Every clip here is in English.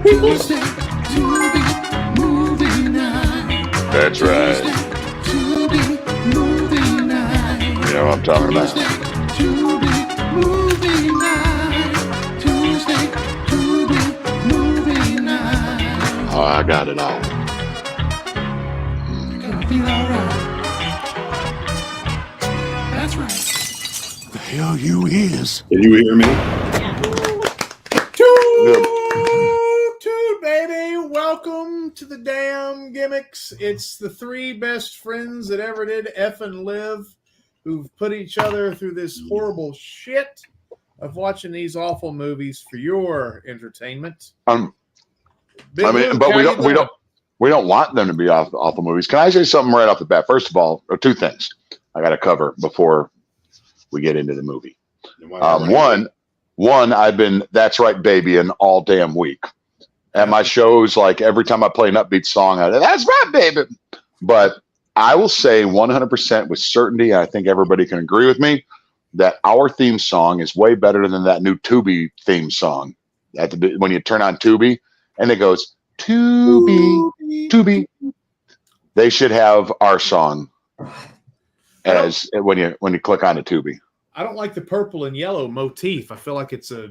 Tuesday, TUBI movie night. That's right. TUBI movie night. You know what I'm talking about. TUBI movie night. Tuesday, TUBI movie night. Oh, I got it all. You're gonna feel alright. That's right. The hell you is. Can you hear me? Toot, baby. Welcome to the damn gimmicks. It's the three best friends that ever did effing live who've put each other through this horrible shit of watching these awful movies for your entertainment. But we don't want them to be awful movies. Can I say something right off the bat? First of all, or two things I got to cover before we get into the movie. One, I've been That's Right Baby all damn week. At my shows, like every time I play an upbeat song, That's Right Baby. But I will say 100% with certainty, I think everybody can agree with me, that our theme song is way better than that new TUBI theme song. When you turn on TUBI and it goes, TUBI, TUBI. They should have our song as when you click on the TUBI. I don't like the purple and yellow motif. I feel like it's a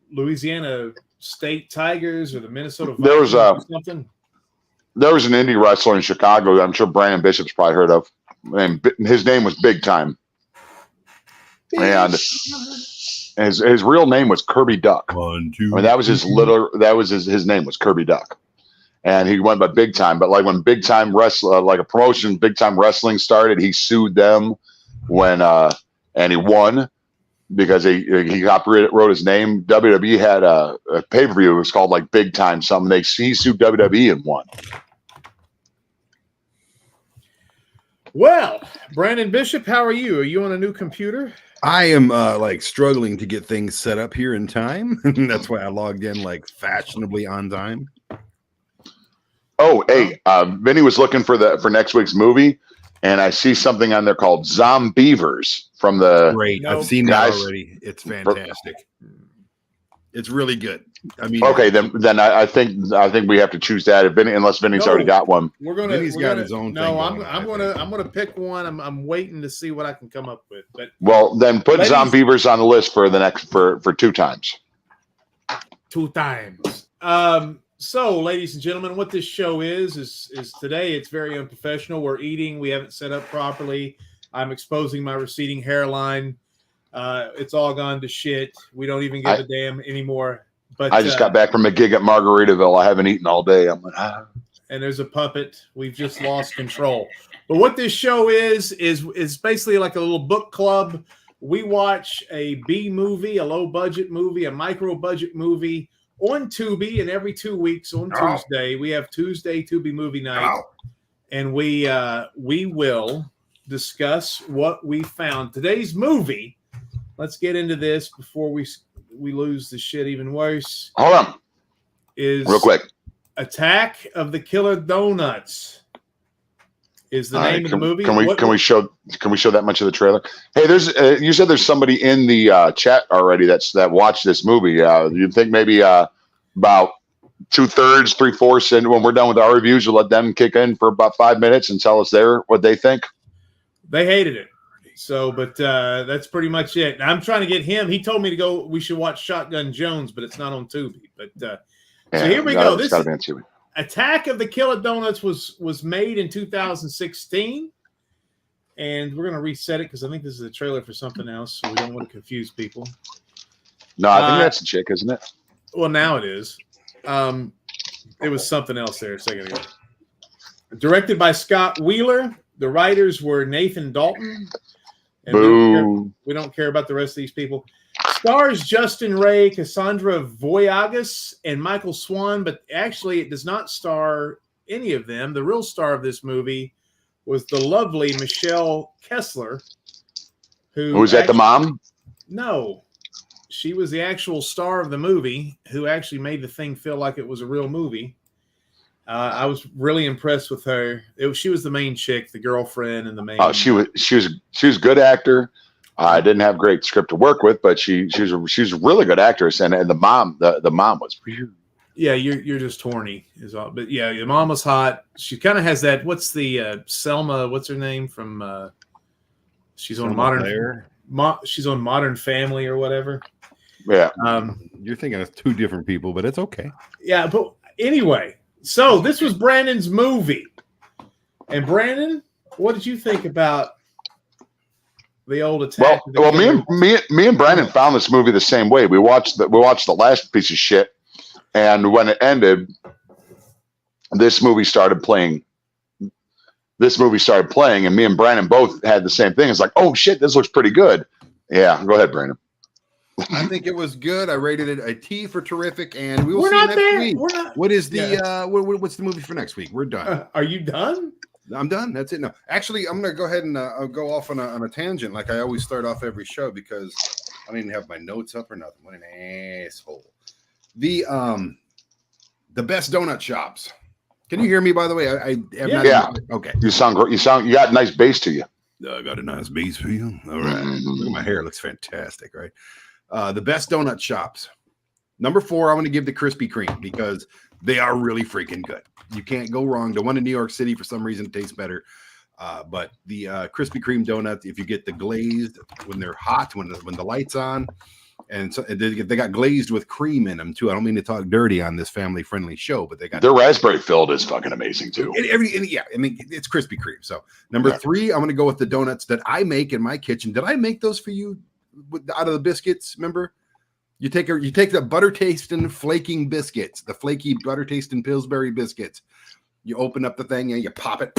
Louisiana State Tigers or the Minnesota Vikings or something. There was an indie wrestler in Chicago I'm sure Brandon Bishop's probably heard of, and his name was Big Time. And his real name was Kirby Duck. That was his name was Kirby Duck. And he went by Big Time. But like when Big Time like a promotion, Big Time Wrestling started, he sued them and he won because he wrote his name. WWE had a pay-per-view. It was called like Big Time something. He sued WWE and won. Well, Brandon Bishop, how are you? Are you on a new computer? I am struggling to get things set up here in time. That's why I logged in like fashionably on time. Oh, hey, Vinnie was looking for next week's movie, and I see something on there called Zombievers from the. Great, I've seen that already. It's fantastic. It's really good. I mean, okay, then I think we have to choose that. Unless Vinny's already got one. Vinny's got his own. No, I'm gonna pick one. I'm waiting to see what I can come up with. But then put Zombievers on the list for the next for 2 times. 2 times. So, ladies and gentlemen, what this show is today it's very unprofessional. We're eating. We haven't set up properly. I'm exposing my receding hairline. It's all gone to shit. We don't even give a damn anymore. But I just got back from a gig at Margaritaville. I haven't eaten all day. I'm like, And there's a puppet. We've just lost control. But what this show is basically like a little book club. We watch a B movie, a low budget movie, a micro budget movie on TUBI, and every 2 weeks on Tuesday we have Tuesday TUBI movie night, and we will discuss what we found. Today's movie. Let's get into this before we lose the shit even worse. Hold on. Is real quick. Attack of the Killer Doughnuts is the name of the movie. Can we show that much of the trailer? Hey, there's you said there's somebody in the chat already that watched this movie. You think maybe about 2/3, 3/4, and when we're done with our reviews, we'll let them kick in for about 5 minutes and tell us what they think. They hated it. So, but that's pretty much it. I'm trying to get him. He told me to go. We should watch Shotgun Jones, but it's not on TUBI. But so here we go. This Attack of the Killer Doughnuts was made in 2016, and we're going to reset it because I think this is a trailer for something else, so we don't want to confuse people. No, I think that's a chick, isn't it? Well, now it is. It was something else there a second ago. Directed by Scott Wheeler. The writers were Nathan Dalton. And we don't care about the rest of these people. Stars Justin Ray, Kassandra Voyagis, and Michael Swan, but actually it does not star any of them. The real star of this movie was the lovely Michelle Kester. Was that the mom? No. She was the actual star of the movie who actually made the thing feel like it was a real movie. I was really impressed with her. She was the main chick, the girlfriend, and the main. She was a good actor. I didn't have great script to work with, but she was a really good actress, and the mom was Yeah, you're just horny is all. But yeah, your mama's hot. She kind of has that. What's the Selma? What's her name from? She's on she's on Modern Family or whatever. Yeah. You're thinking of two different people, but it's okay. Yeah, but anyway, so this was Brandon's movie, and Brandon, what did you think about the old attack? Well, me and Brandon found this movie the same way. We watched the last piece of shit. And when it ended, this movie started playing, and me and Brandon both had the same thing. It's like, oh shit, this looks pretty good. Yeah, go ahead, Brandon. I think it was good. I rated it a T for terrific, and we will We're see not next there. week. We're not. What is the what's the movie for next week? We're done. Are you done? I'm done. That's it. No, actually, I'm gonna go ahead and I'll go off on a tangent, like I always start off every show, because I don't even have my notes up or nothing. What an asshole. The best donut shops. Can you hear me? By the way, I have not. Yeah. Okay. You sound great. You got a nice bass to you. I got a nice bass for you. All right. Look at my hair. It looks fantastic, right? The best donut shops. Number 4, I'm going to give the Krispy Kreme, because they are really freaking good. You can't go wrong. The one in New York City, for some reason, tastes better. But the Krispy Kreme donuts, if you get the glazed when they're hot, when the light's on, and so they got glazed with cream in them too. I don't mean to talk dirty on this family-friendly show, but they got their raspberry filled is fucking amazing too. Yeah, I mean it's Krispy Kreme. So number 3, I'm going to go with the donuts that I make in my kitchen. Did I make those for you out of the biscuits? Remember, you take the butter tasting flaking biscuits, the flaky butter tasting Pillsbury biscuits. You open up the thing and you pop it,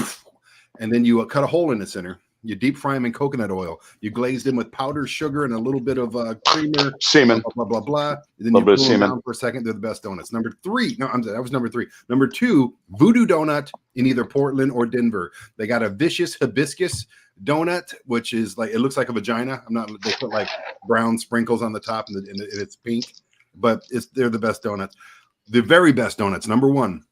and then you cut a hole in the center. You deep fry them in coconut oil. You glaze them with powdered sugar and a little bit of creamer, semen, blah, blah, blah, blah. And then you cool them down for a second. They're the best donuts. Number 3. No, that was number 3. Number 2, Voodoo Donut in either Portland or Denver. They got a vicious hibiscus donut, which is like, it looks like a vagina. They put like brown sprinkles on the top and it's pink, but they're the best donuts. The very best donuts. Number 1.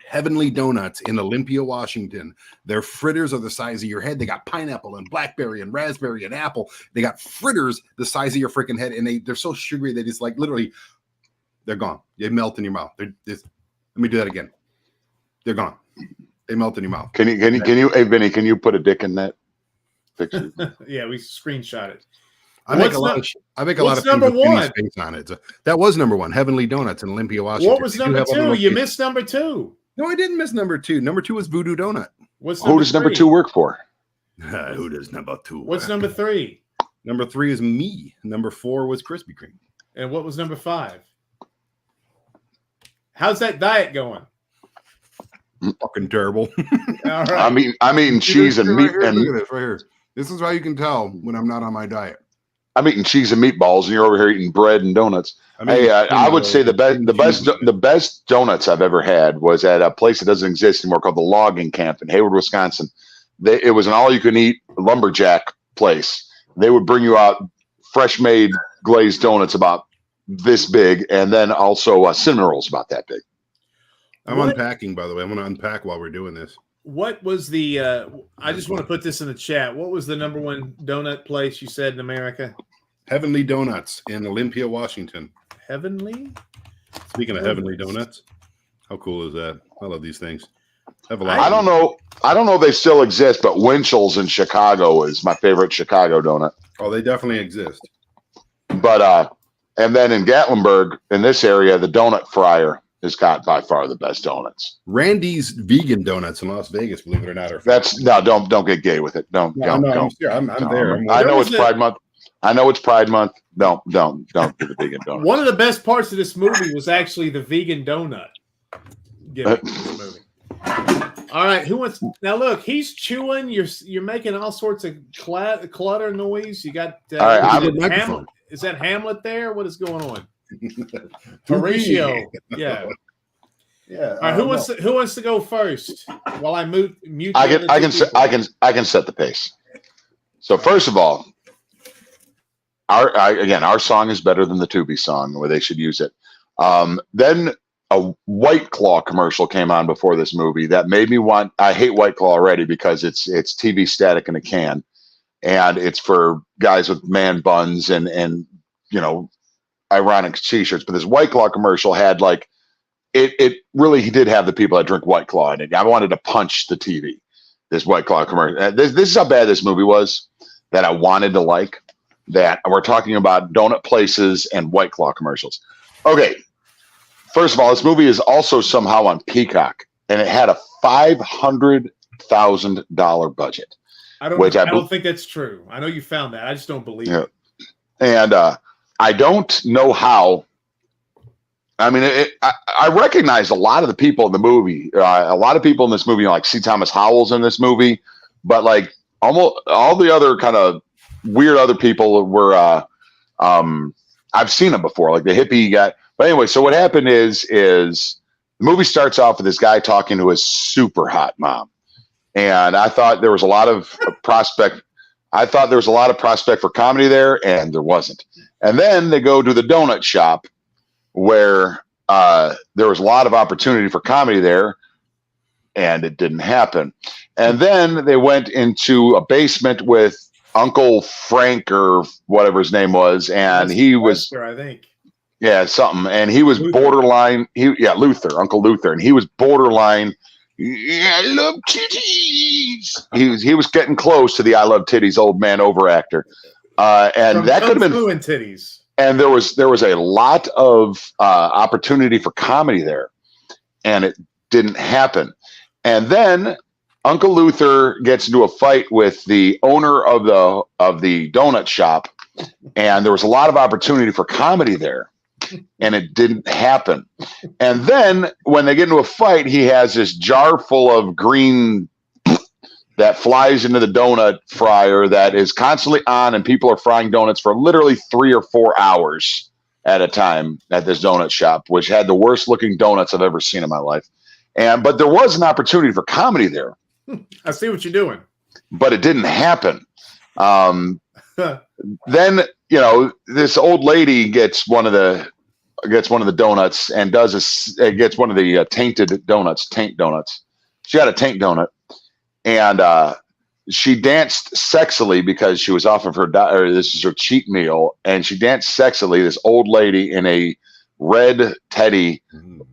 Heavenly Donuts in Olympia, Washington. Their fritters are the size of your head. They got pineapple and blackberry and raspberry and apple. They got fritters the size of your freaking head, and they're so sugary that it's like literally they're gone. They melt in your mouth. Let me do that again. They're gone. They melt in your mouth. Can you, hey Vinny, can you put a dick in that picture? Yeah, we screenshot it. I make a lot of number things with 1 Vinny's face on it. So that was number 1. Heavenly Donuts in Olympia, Washington. What was number 2? You missed number 2. No, I didn't miss number 2. Number 2 was Voodoo Donut. Who does number 2 work for? Who does number 2? What's number 3? Number 3 is me. Number 4 was Krispy Kreme. And what was number 5? How's that diet going? Fucking terrible. All right. I'm eating cheese and meat. Look at this right here. This is how you can tell when I'm not on my diet. I'm eating cheese and meatballs, and you're over here eating bread and donuts. I would say the best donuts I've ever had was at a place that doesn't exist anymore called the Logging Camp in Hayward, Wisconsin. It was an all-you-can-eat lumberjack place. They would bring you out fresh-made glazed donuts about this big, and then also cinnamon rolls about that big. I'm unpacking, by the way. I'm going to unpack while we're doing this. What was the I just want to put this in the chat. What was the number 1 donut place you said in America? Heavenly Donuts in Olympia, Washington. Heavenly? Speaking of Heavenly Donuts, how cool is that? I love these things. I don't know if they still exist, but Winchell's in Chicago is my favorite Chicago donut. Oh, they definitely exist. But and then in Gatlinburg, in this area, the Donut Fryer has got by far the best donuts. Randy's Vegan Donuts in Las Vegas, believe it or not. Don't get gay with it. Don't. I'm there. I know it's Pride Month. Don't do the vegan donut. One of the best parts of this movie was actually the vegan donut gimmick in this movie. All right, who wants? Now look, he's chewing. You're making all sorts of clutter noise. You got. All right, Hamlet. Is that Hamlet there? What is going on? Horatio. Yeah. Yeah. All right, who wants to go first? While I mute. I can set the pace. So first of all, our song is better than the TUBI song, where they should use it. Then a White Claw commercial came on before this movie that made me want. I hate White Claw already because it's TV static in a can, and it's for guys with man buns and ironic t-shirts. But this White Claw commercial had like it really, he did have the people that drink White Claw in it. I wanted to punch the TV. This White Claw commercial. This is how bad this movie was that I wanted to like. That we're talking about donut places and White Claw commercials. Okay, first of all, this movie is also somehow on Peacock, and it had a $500,000 budget. I don't think that's true. I know you found that. I just don't believe it. And I don't know how. I mean, I recognize a lot of the people in the movie. A lot of people in this movie, like C Thomas Howell's in this movie, but like almost all the other kind of weird other people were. I've seen them before, like the hippie guy. But anyway, so what happened is the movie starts off with this guy talking to his super hot mom, and I thought there was a lot of prospect. I thought there was a lot of prospect for comedy there, and there wasn't. And then they go to the donut shop, where there was a lot of opportunity for comedy there, and it didn't happen. And then they went into a basement with Uncle Frank or whatever his name was, and he was, Luther, I think. Yeah, something. And he was borderline. Luther, Uncle Luther, and he was borderline. Yeah, I love titties. He was getting close to the I love titties old man overactor, and From that could have been fluent titties. And there was a lot of opportunity for comedy there, and it didn't happen. And then Uncle Luther gets into a fight with the owner of the donut shop, and there was a lot of opportunity for comedy there, and it didn't happen. And then when they get into a fight, he has this jar full of green that flies into the donut fryer that is constantly on, and people are frying donuts for literally 3 or 4 hours at a time at this donut shop, which had the worst looking donuts I've ever seen in my life. But there was an opportunity for comedy there. I see what you're doing, but it didn't happen. Then, this old lady gets one of the donuts and gets one of the taint donuts. She got a taint donut. And she danced sexily because she was off of this is her cheat meal. And she danced sexily, this old lady in a red teddy,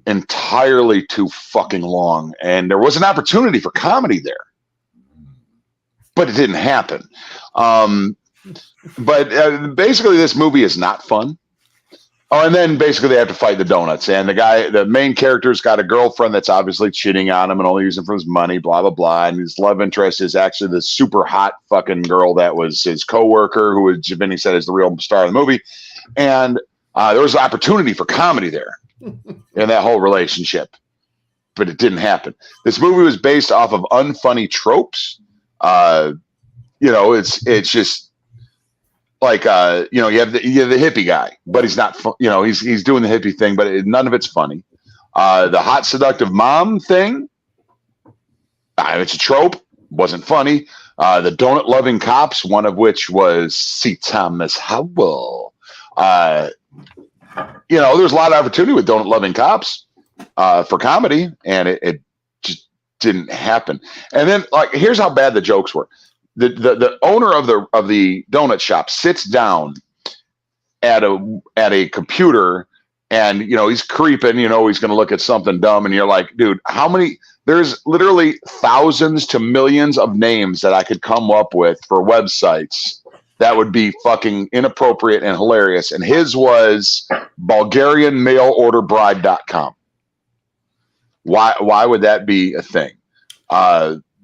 entirely too fucking long. And there was an opportunity for comedy there, but it didn't happen. But basically this movie is not fun. Oh, and then basically they have to fight the donuts, and the main character's got a girlfriend that's obviously cheating on him and only using him for his money, blah, blah, blah. And his love interest is actually the super hot fucking girl that was his coworker, who Vinnie said is the real star of the movie. And there was an opportunity for comedy there in that whole relationship, but it didn't happen. This movie was based off of unfunny tropes. It's just, like you have the hippie guy, but he's not he's doing the hippie thing, but none of it's funny. The hot seductive mom thing, it's a trope, wasn't funny. The donut loving cops, one of which was C Thomas Howell. There's a lot of opportunity with donut loving cops for comedy, and it just didn't happen. And then here's how bad the jokes were. The owner of the donut shop sits down at a computer, and he's creeping. He's going to look at something dumb, and you're like, dude, there's literally thousands to millions of names that I could come up with for websites that would be fucking inappropriate and hilarious. And his was BulgarianMailOrderBride.com. Why would that be a thing?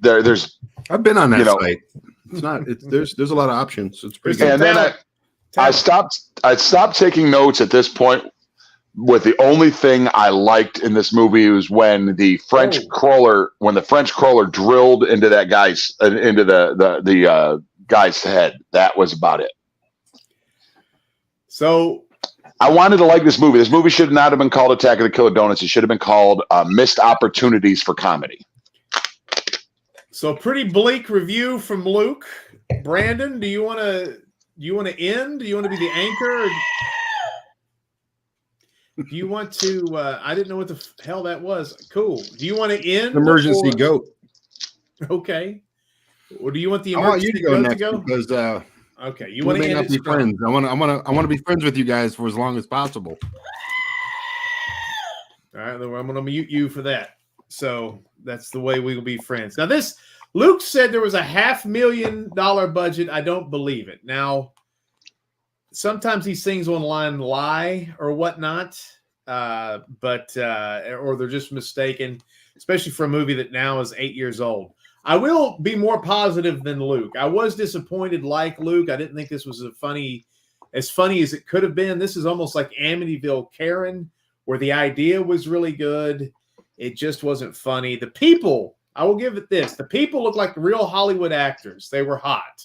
There's I've been on that site. It's not. There's a lot of options. It's pretty good. And then I stopped taking notes at this point. With the only thing I liked in this movie was when the French crawler drilled into that guy's the guy's head. That was about it. So I wanted to like this movie. This movie should not have been called Attack of the Killer Donuts. It should have been called Missed Opportunities for Comedy. So pretty bleak review from Luke. Brandon, do you want to end? Do you want to be the anchor? Or do you want to? I didn't know what the hell that was. Cool. Do you want to end? Emergency goat. Okay. Or do you want the emergency goat to go? Because okay, you want to not be friends. I want to be friends with you guys for as long as possible. All right, I'm going to mute you for that. So that's the way we will be friends. Now, Luke said there was a $500,000 budget. I don't believe it. Now, sometimes these things online lie or whatnot, or they're just mistaken, especially for a movie that now is 8 years old. I will be more positive than Luke. I was disappointed like Luke. I didn't think this was as funny as it could have been. This is almost like Amityville Karen, where the idea was really good. It just wasn't funny. The people, I will give it this. The people look like real Hollywood actors. They were hot.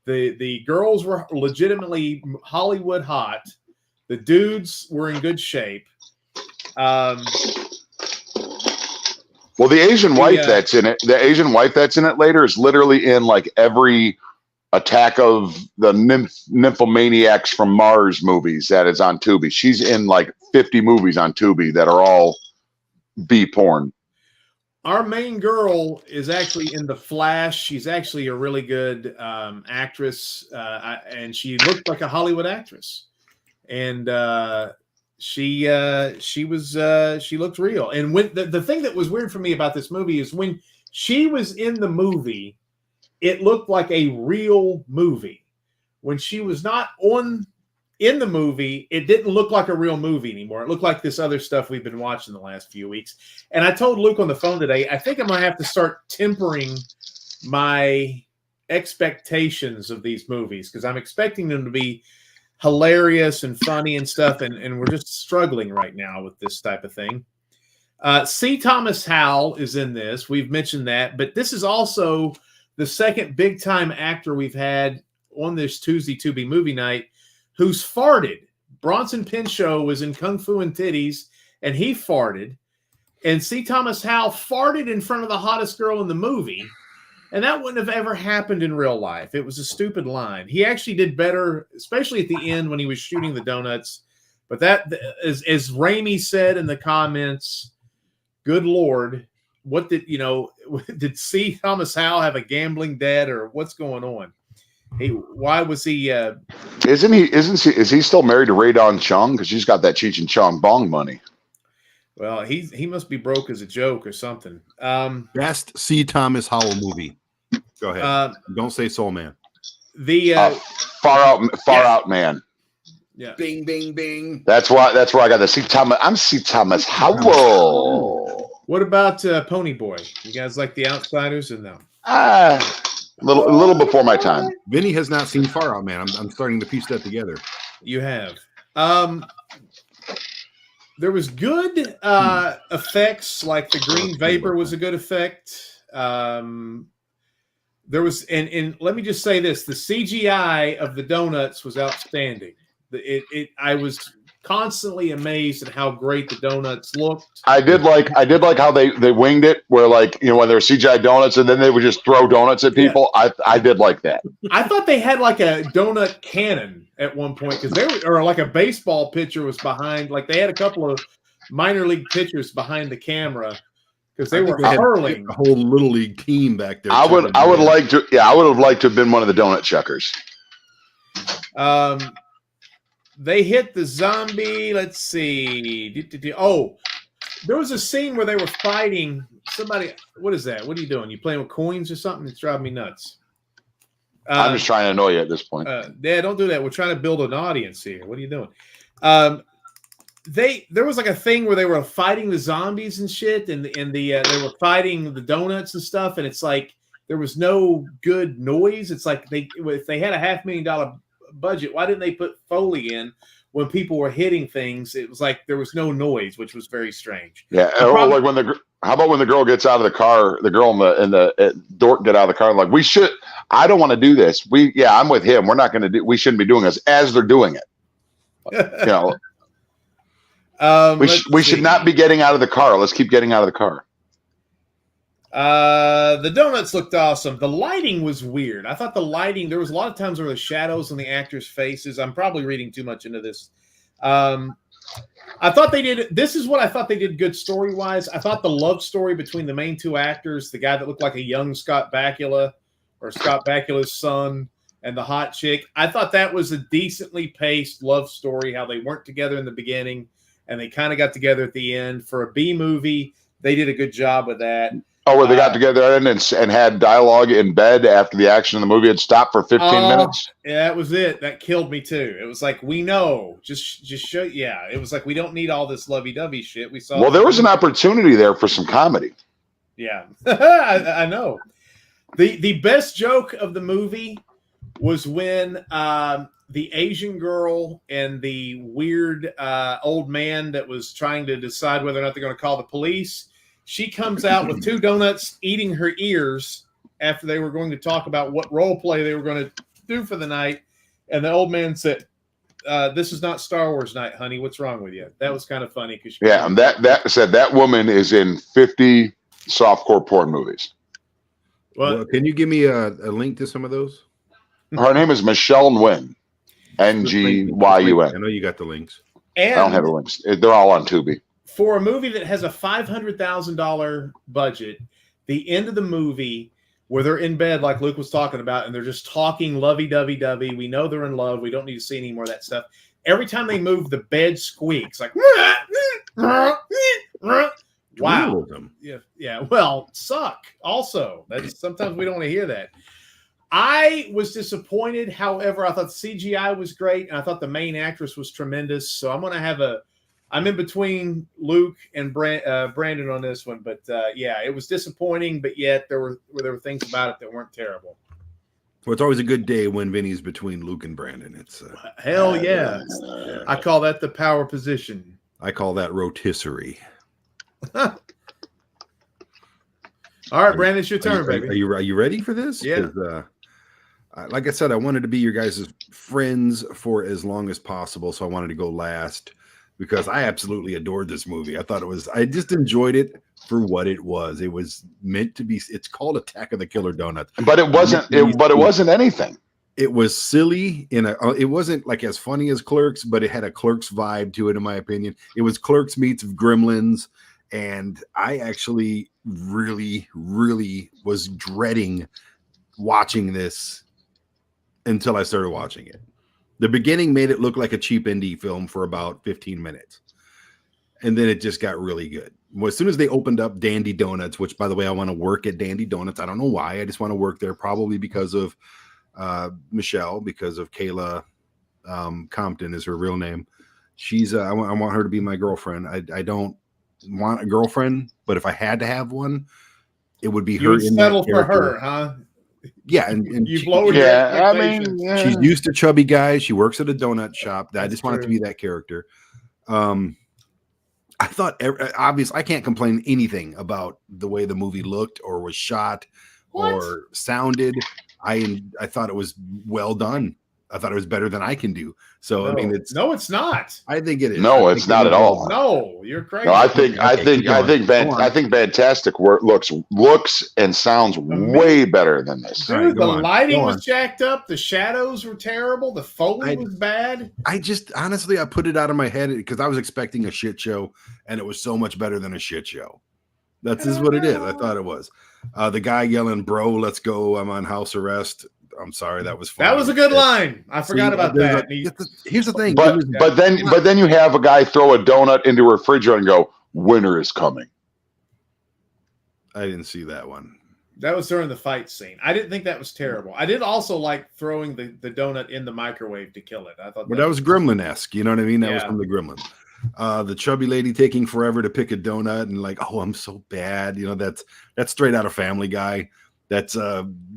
The girls were legitimately Hollywood hot. The dudes were in good shape. Well, the Asian wife that's in it, later is literally in like every Attack of the Nymphomaniacs from Mars movies that is on TUBI. She's in like 50 movies on TUBI that are all B porn. Our main girl is actually in The Flash. She's actually a really good actress, and she looked like a Hollywood actress. And she looked real. And when the thing that was weird for me about this movie is when she was in the movie, it looked like a real movie. When she was not in the movie, it didn't look like a real movie anymore. It looked like this other stuff we've been watching the last few weeks. And I told Luke on the phone today, I think I'm going to have to start tempering my expectations of these movies because I'm expecting them to be hilarious and funny and stuff, and we're just struggling right now with this type of thing. C. Thomas Howell is in this. We've mentioned that, but this is also the second big-time actor we've had on this Tuesday TUBI movie night who's farted. Bronson Pinchot was in Kung Fu and Titties, and he farted. And C. Thomas Howell farted in front of the hottest girl in the movie, and that wouldn't have ever happened in real life. It was a stupid line. He actually did better, especially at the end when he was shooting the donuts. But that, as Raimi said in the comments, good Lord, what did C. Thomas Howell have a gambling debt or what's going on? Why was he? Is he still married to Ray Don Chung? Because she's got that Cheech and Chong bong money. Well, he must be broke as a joke or something. Best C. Thomas Howell movie. Go ahead. Don't say Soul Man. The Far Out Man. Yeah. Bing, bing, bing. That's where I got the C. Thomas. I'm C. Thomas Howell. What about Pony Boy? You guys like The Outsiders or no? A little before my time. Vinnie has not seen Far Out Man. I'm starting to piece that together. You have. There was good effects, like the green vapor was a good effect. There was, and let me just say this: the CGI of the donuts was outstanding. I was constantly amazed at how great the donuts looked. I did like how they winged it, where when there were CGI donuts and then they would just throw donuts at people. Yeah. I did like that. I thought they had like a donut cannon at one point because or like a baseball pitcher was behind. Like they had a couple of minor league pitchers behind the camera because they were hurling a whole little league team back there. I would have liked to have been one of the donut chuckers. They hit the zombie. Let's see. Oh, there was a scene where they were fighting somebody. What is that? What are you doing? You playing with coins or something? It's driving me nuts. I'm just trying to annoy you at this point. Yeah, don't do that. We're trying to build an audience here. What are you doing? There was like a thing where they were fighting the zombies and shit, and they were fighting the donuts and stuff, and it's like there was no good noise. It's like if they had a $500,000 budget, why didn't they put Foley in when people were hitting things? It was like there was no noise, which was very strange. Yeah, like how about when the girl gets out of the car, the girl and the dork get out of the car, like I don't want to do this. I'm with him. We shouldn't be doing this as they're doing it. We should not be getting out of the car. Let's keep getting out of the car. The donuts looked awesome. The lighting was weird. I thought the lighting, there was a lot of times where the shadows on the actors' faces. I'm probably reading too much into this. I thought this is what I thought they did good story-wise. I thought the love story between the main two actors, the guy that looked like a young Scott Bakula or Scott Bakula's son, and the hot chick, I thought that was a decently paced love story, how they weren't together in the beginning and they kind of got together at the end. For a B movie, they did a good job with that. Oh, where they got together and had dialogue in bed after the action in the movie had stopped for 15 minutes? Yeah, that was it. That killed me too. It was like, we know. Just show. Yeah, it was like, we don't need all this lovey-dovey shit. We saw. Well, there was an opportunity there for some comedy. Yeah, I know. The best joke of the movie was when the Asian girl and the weird old man that was trying to decide whether or not they're going to call the police. She comes out with 2 donuts eating her ears after they were going to talk about what role play they were going to do for the night. And the old man said, this is not Star Wars night, honey. What's wrong with you? That was kind of funny. And that said that woman is in 50 softcore porn movies. Well, can you give me a link to some of those? Her name is Michelle Nguyen. Nguyen. I know you got the links. And I don't have the links. They're all on Tubi. For a movie that has a $500,000 budget, the end of the movie where they're in bed, like Luke was talking about, and they're just talking lovey-dovey-dovey. We know they're in love. We don't need to see any more of that stuff. Every time they move, the bed squeaks like. Wow. Yeah. Well, suck. Also, that's sometimes we don't want to hear that. I was disappointed. However, I thought CGI was great, and I thought the main actress was tremendous. So I'm in between Luke and Brandon on this one, but yeah, it was disappointing. But yet there were things about it that weren't terrible. Well, it's always a good day when Vinny's between Luke and Brandon. It's hell yeah. I call that the power position. I call that rotisserie. All right, Brandon, it's your turn, baby. Are you ready for this? Yeah. Like I said, I wanted to be your guys' friends for as long as possible, so I wanted to go last because I absolutely adored this movie. I just enjoyed it for what it was. It was meant to be. It's called Attack of the Killer Donuts, but it wasn't. It wasn't anything. It was silly. It wasn't like as funny as Clerks, but it had a Clerks vibe to it, in my opinion. It was Clerks meets Gremlins. And I actually really, really was dreading watching this until I started watching it. The beginning made it look like a cheap indie film for about 15 minutes. And then it just got really good. Well, as soon as they opened up Dandy Donuts, which, by the way, I want to work at Dandy Donuts. I don't know why. I just want to work there, probably because of Michelle, because of Kayla Compton is her real name. She's I want her to be my girlfriend. I don't want a girlfriend, but if I had to have one, it would be her. You would settle for her, huh? Yeah, and you blow she's used to chubby guys. She works at a donut shop. I just want it to be that character. I thought, obviously, I can't complain anything about the way the movie looked or was shot or sounded. I thought it was well done. I thought it was better than I can do. So no. I mean, it's not. I think it is. No, it's not at all. No, you're crazy. No, I think Vantatstic looks and sounds way better than this. Dude, the lighting was jacked up. The shadows were terrible. The Foley was bad. I honestly put it out of my head because I was expecting a shit show, and it was so much better than a shit show. That's just what it is. I thought it was. The guy yelling, "Bro, let's go! I'm on house arrest." I'm sorry, that was funny. That was a good line. I forgot about that. Here's the thing. But then you have a guy throw a donut into a refrigerator and go, "Winter is coming." I didn't see that one. That was during the fight scene. I didn't think that was terrible. I did also like throwing the donut in the microwave to kill it. I thought that was Gremlin-esque. You know what I mean? That was from the Gremlin. The chubby lady taking forever to pick a donut and like, oh, I'm so bad. You know, that's straight out of Family Guy. That's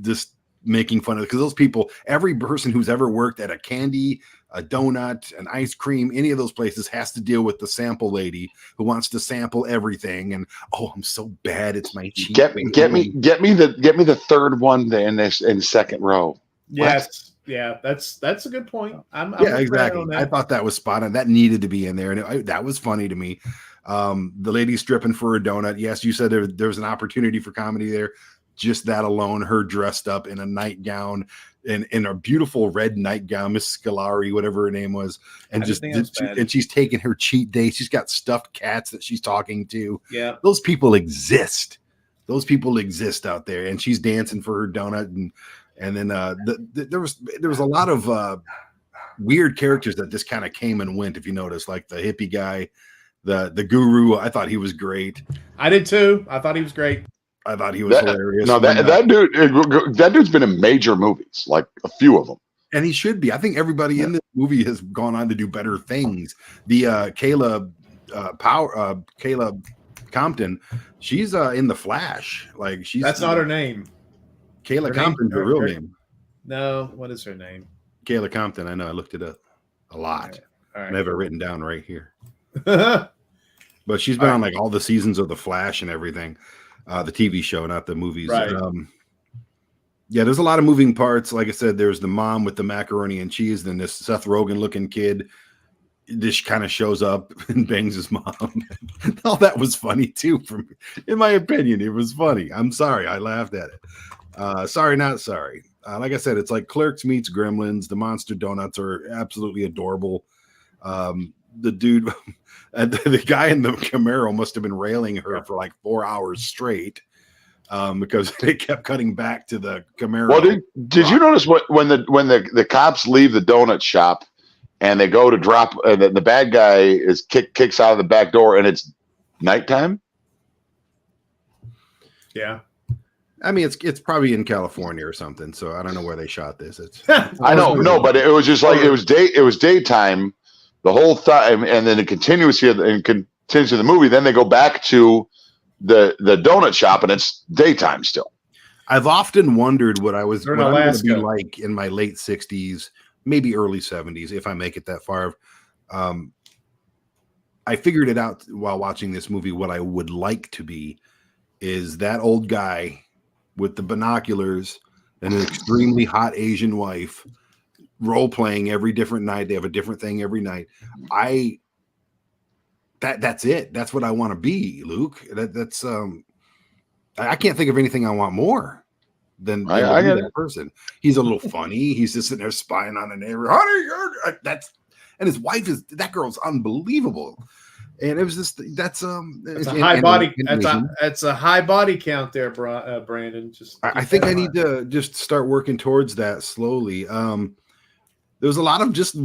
just making fun of it, because those people, every person who's ever worked at a candy, a donut, an ice cream, any of those places has to deal with the sample lady who wants to sample everything. And oh, I'm so bad. It's my cheat. Get me the third one in the second row. Yes. What? Yeah, that's a good point. I'm exactly. I thought that was spot on. That needed to be in there, and that was funny to me. The lady stripping for a donut. Yes, you said there was an opportunity for comedy there. Just that alone, her dressed up in a nightgown, in a beautiful red nightgown, Miss Scolari, whatever her name was, and she's taking her cheat day. She's got stuffed cats that she's talking to. Yeah, those people exist. Those people exist out there, and she's dancing for her donut, and then there was a lot of weird characters that just kind of came and went. If you notice, like the hippie guy, The guru, I thought he was great. I did too. I thought he was great. I thought he was hilarious. No, that dude's been in major movies, like a few of them. And he should be. I think everybody in this movie has gone on to do better things. The Kayla Compton, she's in The Flash. Like that's not her name. Kayla Compton's her real name. No, what is her name? Kayla Compton. I know. I looked it up a lot. All right. I have it written down right here. But she's been on like all the seasons of The Flash and everything. The TV show, not the movies. Right. Yeah, there's a lot of moving parts. Like I said, there's the mom with the macaroni and cheese. Then this Seth Rogen looking kid, this kind of shows up and bangs his mom. All that was funny too. In my opinion, it was funny. I'm sorry, I laughed at it. Sorry, not sorry. Like I said, it's like Clerks meets Gremlins. The monster donuts are absolutely adorable. The dude, the guy in the Camaro must have been railing her for like 4 hours straight. Because they kept cutting back to the Camaro. Well, did you notice when the cops leave the donut shop and they go to drop the bad guy is kicks out of the back door and it's nighttime? Yeah, I mean it's probably in California or something. So I don't know where they shot this. It's I know, no, but it was just like it was daytime the whole time, and then it continues here and continues in the movie. Then they go back to the donut shop and it's daytime still. I've often wondered what I'm going to be like in my late 60s, maybe early 70s, if I make it that far. I figured it out while watching this movie. What I would like to be is that old guy with the binoculars and an extremely hot Asian wife role playing every different night. They have a different thing every night. That's it. That's what I want to be, Luke. That's I can't think of anything I want more than that person. He's a little funny. He's just sitting there spying on a neighbor. Honey, and his wife that girl's unbelievable. And it was just that's a high body. That's a high body count there, Brandon. I think I need to just start working towards that slowly. There was a lot of just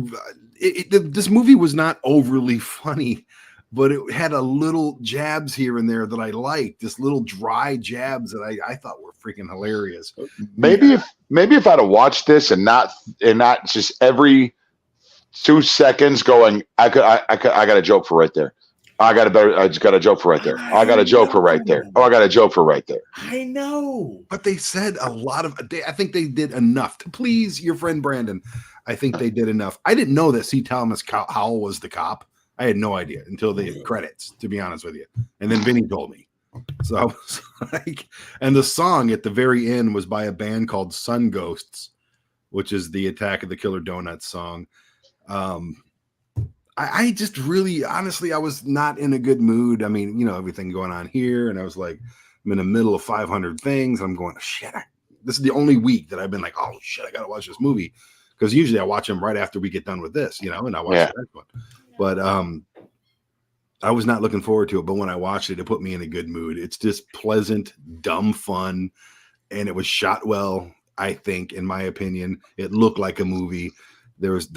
this movie was not overly funny, but it had a little jabs here and there that I liked. This little dry jabs that I thought were freaking hilarious. Maybe if I'd have watched this and not just every 2 seconds going, I got a joke for right there. I just got a joke for right there. I got a joke for right there. Oh, I got a joke for right there. I know. But they said a lot of, I think they did enough to please your friend Brandon. I think they did enough. I didn't know that C Thomas Howell was the cop. I had no idea until the credits, to be honest with you. And then Vinnie told me. So I was like, and the song at the very end was by a band called Sun Ghosts, which is the Attack of the Killer Donuts song. I just really, honestly, I was not in a good mood. I mean, everything going on here. And I was like, I'm in the middle of 500 things. I'm going, shit. This is the only week that I've been like, oh, shit, I got to watch this movie. Because usually I watch them right after we get done with this, and I watch the next one. But I was not looking forward to it. But when I watched it, it put me in a good mood. It's just pleasant, dumb fun. And it was shot well, I think, in my opinion. It looked like a movie.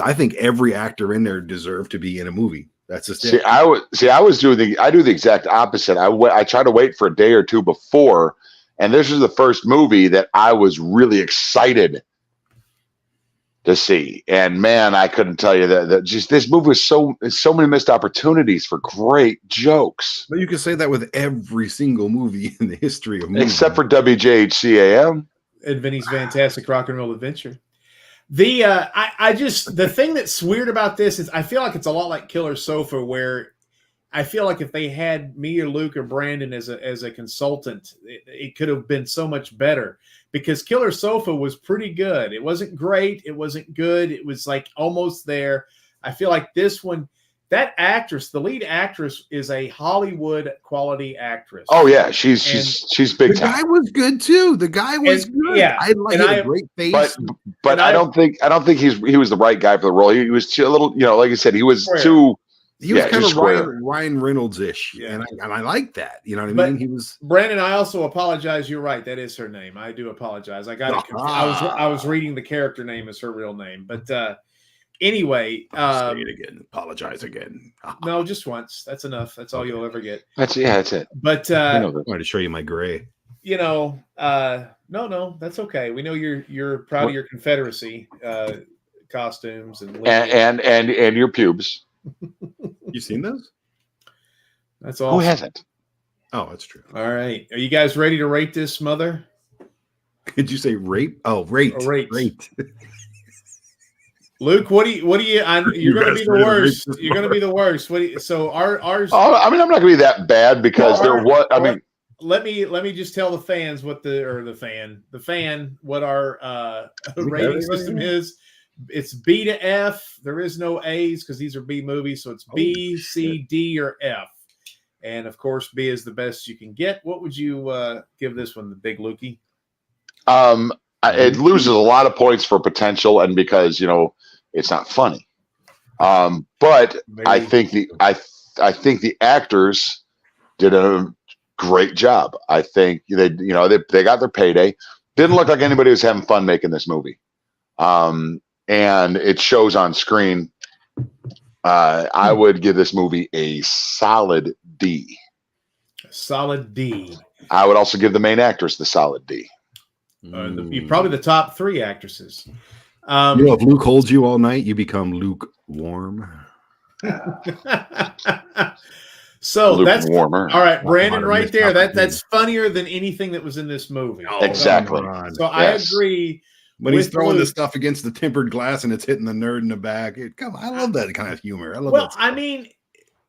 I think every actor in there deserved to be in a movie. That's just it. I do the exact opposite. I try to wait for a day or two before, and this is the first movie that I was really excited to see. And man, I couldn't tell you that just this movie was so many missed opportunities for great jokes. But you can say that with every single movie in the history of movies, except for WJHC AM and Vinnie's Vantatstic Rock and Roll Adventure. The thing that's weird about this is I feel like it's a lot like Killer Sofa, where I feel like if they had me or Luke or Brandon as a consultant, it could have been so much better, because Killer Sofa was pretty good. It wasn't great. It wasn't good. It was like almost there. I feel like this one, that actress, the lead actress, is a Hollywood quality actress. Oh yeah, she's big time. The guy was good too. The guy was good. Yeah, I like a great face. But I don't think he was the right guy for the role. He was too, a little, like I said, he was square. too. He was kind of Ryan Reynolds-ish, and I like that. You know what I mean? He was. Brandon, I also apologize. You're right. That is her name. I do apologize. I got it. I was reading the character name as her real name, but Anyway, say it again. Apologize again. No, just once. That's enough. That's all you'll ever get. That's it. But I wanted to show you my gray. No, that's okay. We know you're proud of your Confederacy costumes and your pubes. You seen those? That's all. Who hasn't? Oh, that's true. All right. Are you guys ready to rate this mother? Did you say rape? Oh, rate. Oh, rate. Rate. Luke, what do you? You're going to be the worst. You're going to be the worst. So ours. Oh, I mean, I'm not going to be that bad because Let me just tell the fans what the fan what our rating system is. It's B to F. There is no A's because these are B movies, so it's B, C, D, or F. And of course, B is the best you can get. What would you give this one, the Big Lukey? It loses a lot of points for potential and because it's not funny. But I think the actors did a great job. I think they got their payday. Didn't look like anybody was having fun making this movie. And it shows on screen. I would give this movie a solid D. A solid D. I would also give the main actress the solid D. Probably the top 3 actresses. If Luke holds you all night, you become lukewarm. So Luke that's warmer. All right, Brandon, right there. That's funnier than anything that was in this movie. Oh, exactly. So I agree. When he's throwing the stuff against the tempered glass and it's hitting the nerd in the back. I love that kind of humor. I love that stuff. I mean,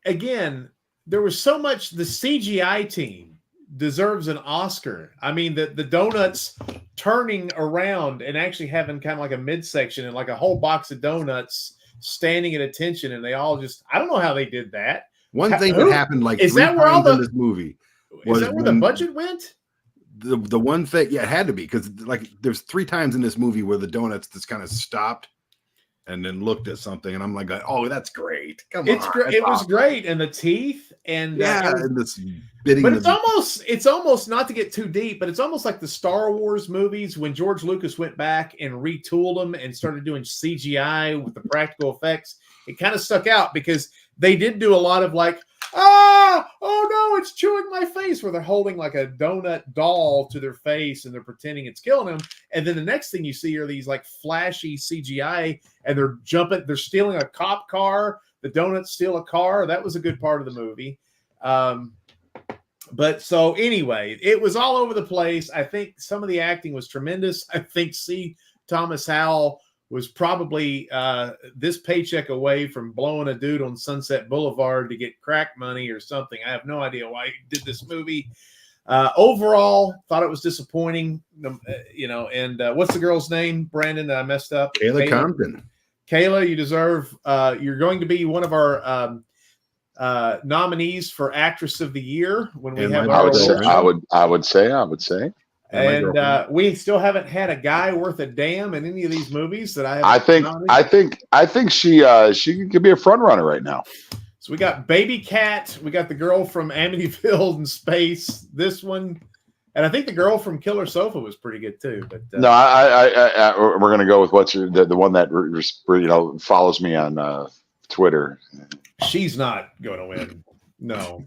again, there was so much. The CGI team deserves an Oscar. I mean, the donuts turning around and actually having kind of like a midsection and like a whole box of donuts standing at attention, and they all just, I don't know how they did that. One thing that happened like 3 times in this movie. Is that where the budget went? The one thing, it had to be, because like there's 3 times in this movie where the donuts just kind of stopped and then looked at something, and I'm like, oh, that's great. Come on, it was great, and the teeth, and and this bidding. But it's almost not to get too deep, but it's almost like the Star Wars movies when George Lucas went back and retooled them and started doing CGI with the practical effects. It kind of stuck out because they did do a lot of like, oh no, it's chewing my face, where they're holding like a donut doll to their face and they're pretending it's killing them. And then the next thing you see are these like flashy CGI, and they're stealing a cop car. The donuts steal a car. That was a good part of the movie. But so anyway, it was all over the place. I think some of the acting was tremendous. I think C. Thomas Howell was probably this paycheck away from blowing a dude on Sunset Boulevard to get crack money or something. I have no idea why he did this movie. Overall, thought it was disappointing. And what's the girl's name, Brandon, that I messed up? Kayla Compton. Kayla, you deserve, you're going to be one of our nominees for Actress of the Year when we have our I would say. And we still haven't had a guy worth a damn in any of these movies that I think she could be a front runner right now. So we got Baby Cat, we got the girl from Amityville in Space, this one, and I think the girl from Killer Sofa was pretty good too. But no, we're gonna go with what's the one that follows me on Twitter. She's not going to win. No,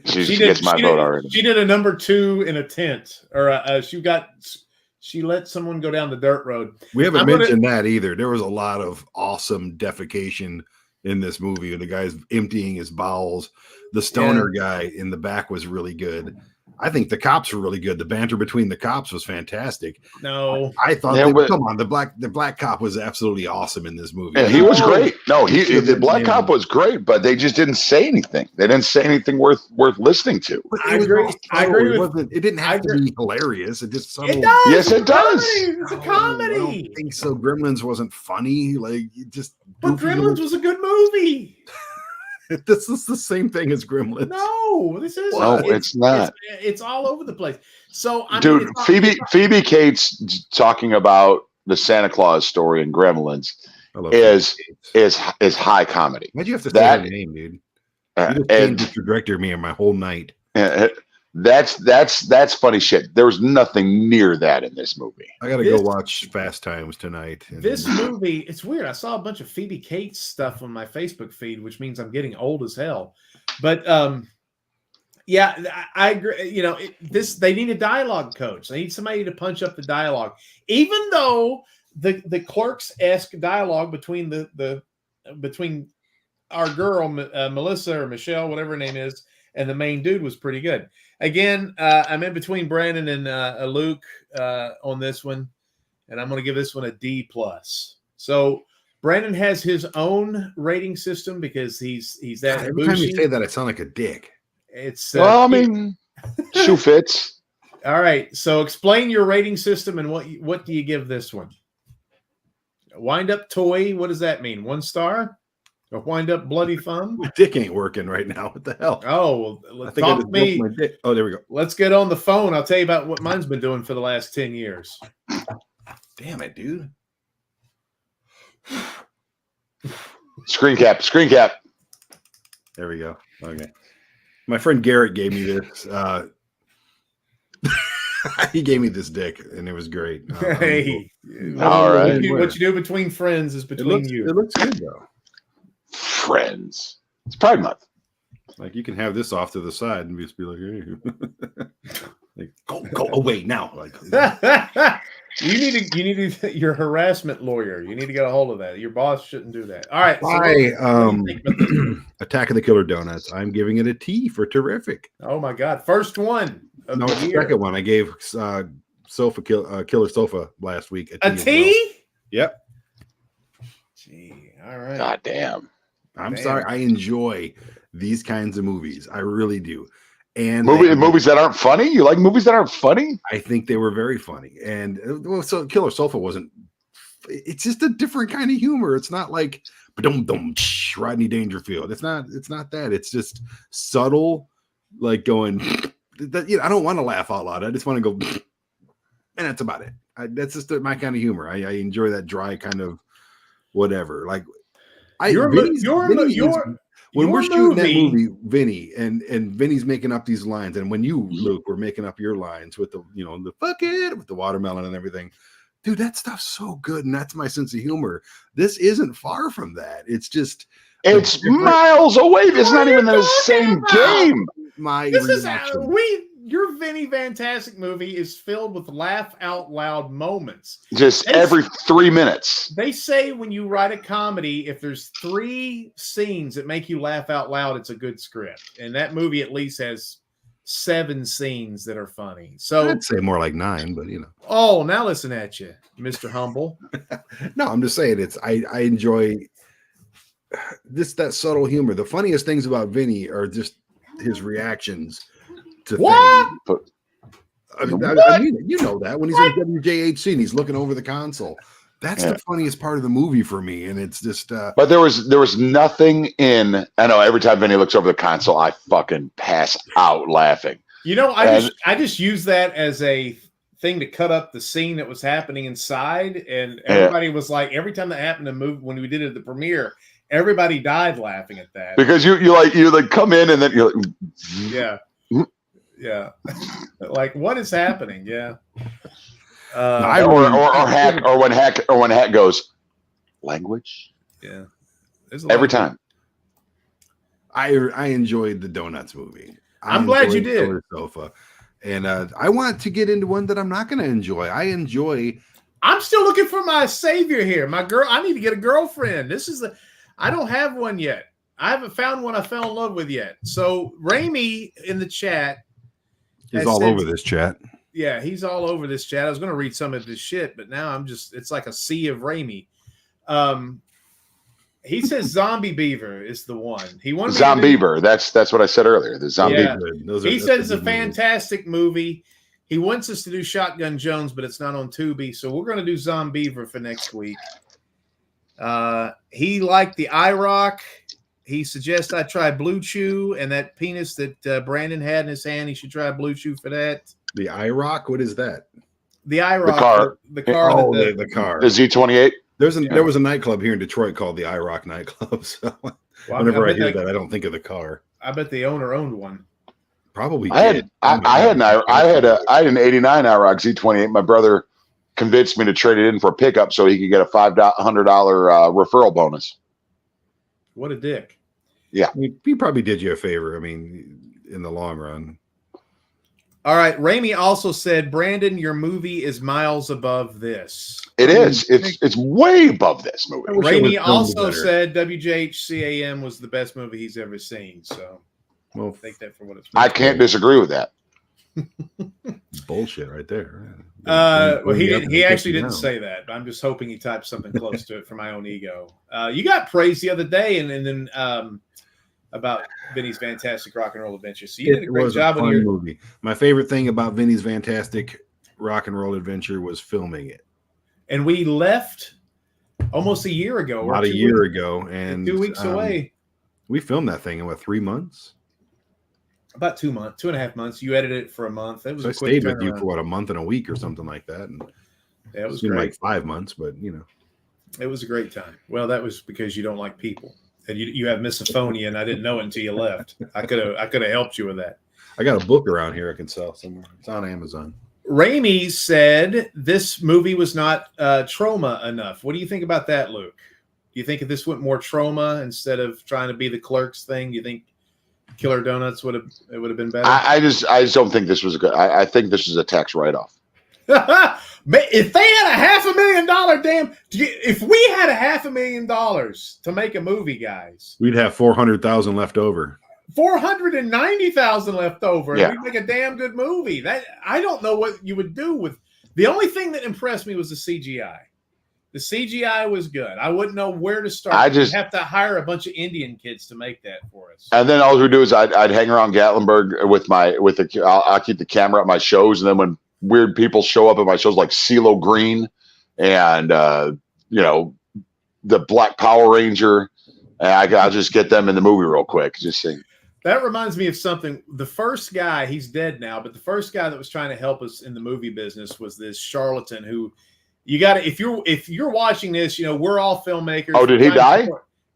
she gets my vote already. She did a number 2 in a tent, or she let someone go down the dirt road. We haven't mentioned that either. There was a lot of awesome defecation in this movie. The guy's emptying his bowels. The stoner guy in the back was really good. I think the cops were really good. The banter between the cops was fantastic. No, I thought, come on, the black cop was absolutely awesome in this movie. Yeah, he was great. No, the black cop was great, but they just didn't say anything. They didn't say anything worth listening to. I agree. It didn't have to be hilarious. It just it does. Yes, it does. It's a comedy. I don't think so. Gremlins wasn't funny. But Gremlins was a good movie. This is the same thing as Gremlins. No, this is. No, it's not. It's all over the place. So, Phoebe Cates talking about the Santa Claus story in Gremlins is high comedy. Why'd you have to say her name, dude? You just changed the trajectory of me and my whole night. That's funny shit. There was nothing near that in this movie. I gotta go watch Fast Times tonight. This movie, it's weird. I saw a bunch of Phoebe Cates stuff on my Facebook feed, which means I'm getting old as hell. But yeah, I agree. You know, they need a dialogue coach. They need somebody to punch up the dialogue, even though the Clerks-esque dialogue between between our girl Melissa or Michelle, whatever her name is, and the main dude was pretty good. Again, I'm in between Brandon and Luke on this one, and I'm going to give this one a D+. So Brandon has his own rating system because he's that. God, every time you say that, I sound like a dick. It's well, I mean, shoe fits. All right, so explain your rating system and what do you give this one? Wind up toy. What does that mean? 1 star? A wind up bloody thumb? My dick ain't working right now. What the hell? Oh, well, talk to me. Oh, there we go. Let's get on the phone. I'll tell you about what mine's been doing for the last 10 years. Damn it, dude. Screen cap. There we go. Okay. My friend Garrett gave me this. He gave me this dick, and it was great. Hey, all right. What you do between friends is between you. It looks good though. Friends. It's Pride Month. Like you can have this off to the side and just be like, hey. Like go away now. Like you need to your harassment lawyer. You need to get a hold of that. Your boss shouldn't do that. All right. So Attack of the Killer Doughnuts. I'm giving it a T for terrific. Oh my God. First one. No, it's the second one. I gave Killer Sofa last week. A T? Well. Yep. Gee, all right. God damn. I'm sorry. I enjoy these kinds of movies. I really do. And movies that aren't funny? You like movies that aren't funny? I think they were very funny. And so Killer Sofa wasn't. It's just a different kind of humor. It's not like Rodney Dangerfield. It's not that. It's just subtle, like going. I don't want to laugh out loud. I just want to go, and that's about it. That's just my kind of humor. I enjoy that dry kind of whatever. Like when we're shooting that movie, Vinnie and Vinnie's making up these lines, and when you, Luke, were making up your lines with the the fuck it with the watermelon and everything, dude, that stuff's so good, and that's my sense of humor. This isn't far from that. It's just miles away. It's not even the same game. Your Vinnie Vantatstic movie is filled with laugh out loud moments. Just every 3 minutes. They say when you write a comedy, if there's 3 scenes that make you laugh out loud, it's a good script. And that movie at least has 7 scenes that are funny. So I'd say more like 9, but Oh, now listen at you, Mr. Humble. No, I'm just saying I enjoy that subtle humor. The funniest things about Vinnie are just his reactions to what? Things. I mean, you know that when he's in WJHC and he's looking over the console. That's the funniest part of the movie for me, and it's just. But there was nothing in. I know every time Vinnie looks over the console, I fucking pass out laughing. I just use that as a thing to cut up the scene that was happening inside, and everybody was like, every time that happened to move when we did it at the premiere. Everybody died laughing at that because you come in and then you're like, yeah, like what is happening? Yeah, or when Hack goes language. Yeah, every time. I enjoyed the Doughnuts movie. I'm glad you did. Sofa, and I want to get into one that I'm not going to enjoy. I'm still looking for my savior here. My girl. I need to get a girlfriend. I don't have one yet. I haven't found one I fell in love with yet. So Raimi in the chat. He's all over this chat. Yeah, he's all over this chat. I was going to read some of his shit, but now it's like a sea of Raimi. He says Zombie Beaver is the one. He wanted Zombie Beaver. That's what I said earlier. The Zombie Beaver. He says it's a fantastic movie. He wants us to do Shotgun Jones, but it's not on Tubi. So we're going to do Zombie Beaver for next week. He liked the IROC. He suggests I try Blue Chew and that penis that Brandon had in his hand. He should try Blue Chew for that. The IROC? What is that? The IROC. The car. Oh, the car. The Z28. There was a nightclub here in Detroit called the IROC nightclub. So whenever I hear that, I don't think of the car. I bet the owner owned one. Probably I did. had an '89 IROC Z28. My brother convinced me to trade it in for a pickup so he could get a $500 referral bonus. What a dick. Yeah, he probably did you a favor. I mean, in the long run. All right. Ramey also said, Brandon, your movie is miles above this. It is. It's way above this movie. Ramey also said WJHC AM was the best movie he's ever seen. So well, take that for what it's worth. I can't disagree with that. Bullshit right there. Well, he actually didn't say that. I'm just hoping he typed something close to it for my own ego. You got praised the other day and then about Vinnie's Vantatstic Rock and Roll Adventure. So you did a great job on your movie. My favorite thing about Vinnie's Vantatstic Rock and Roll Adventure was filming it. And we left almost a year ago. About a year ago, and 2 weeks away. We filmed that thing in what, 3 months? About 2 months, 2.5 months. You edited it for a month. It was so I stayed with you for what, a month and a week or something like that. And yeah, it was great. Like 5 months, but you know, it was a great time. Well, that was because you don't like people. And you have misophonia, and I didn't know it until you left. I could have helped you with that. I got a book around here I can sell somewhere. It's on Amazon. Ramey said this movie was not trauma enough. What do you think about that, Luke? Do you think if this went more trauma instead of trying to be the Clerks thing, do you think Killer Doughnuts would have been better? I just don't think this was good. I think this is a tax write-off. If they had $500,000 if we had $500,000 to make a movie, guys, we'd have 400,000 left over. 490,000 left over. Yeah. We'd make a damn good movie. That I don't know what you would do with. The only thing that impressed me was the CGI. The CGI was good. I wouldn't know where to start. You'd have to hire a bunch of Indian kids to make that for us. And then all we do is I'd hang around Gatlinburg I'll keep the camera at my shows, and then when weird people show up at my shows like CeeLo Green and the Black Power Ranger, I'll just get them in the movie real quick. Just saying. That reminds me of something. The first guy, he's dead now, but the first guy that was trying to help us in the movie business was this charlatan who you got to, if you're watching this, we're all filmmakers. Oh, did he die?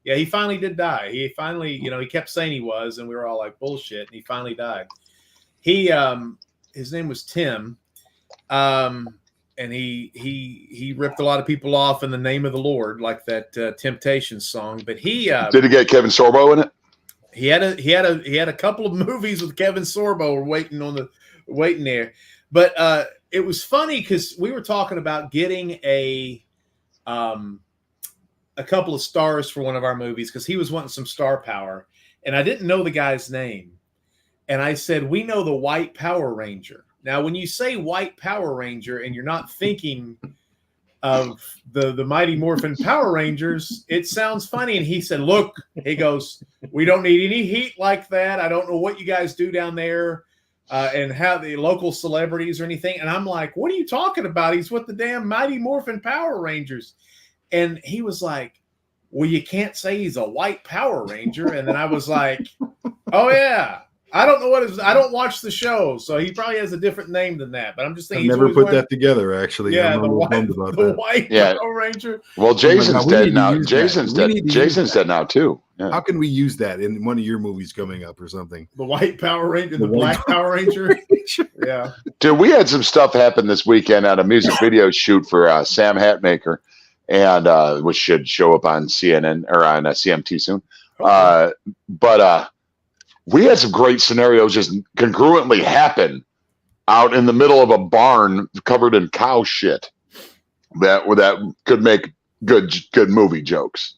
Yeah, he finally did die. He finally, he kept saying he was, and we were all like, bullshit. And he finally died. His name was Tim. And he ripped a lot of people off in the name of the Lord, like that Temptations song. But did he get Kevin Sorbo in it? He had a couple of movies with Kevin Sorbo waiting there. But it was funny because we were talking about getting a couple of stars for one of our movies because he was wanting some star power, and I didn't know the guy's name. And I said, we know the White Power Ranger. Now, when you say White Power Ranger and you're not thinking of the Mighty Morphin Power Rangers, it sounds funny. And he said, look, he goes, we don't need any heat like that. I don't know what you guys do down there and how the local celebrities or anything. And I'm like, what are you talking about? He's with the damn Mighty Morphin Power Rangers. And he was like, well, you can't say he's a White Power Ranger. And then I was like, oh, yeah. I don't know what it is. I don't watch the show, so he probably has a different name than that. But I'm just thinking. I never put that together, actually. Yeah, the White Power Ranger. Well, Jason's dead now. Jason's dead now too. Yeah. How can we use that in one of your movies coming up or something? The White Power Ranger, the Black Power Ranger. Yeah, dude, we had some stuff happen this weekend at a music video shoot for Sam Hatmaker, and which should show up on CNN or on CMT soon. Okay. But we had some great scenarios just congruently happen out in the middle of a barn covered in cow shit that could make good movie jokes.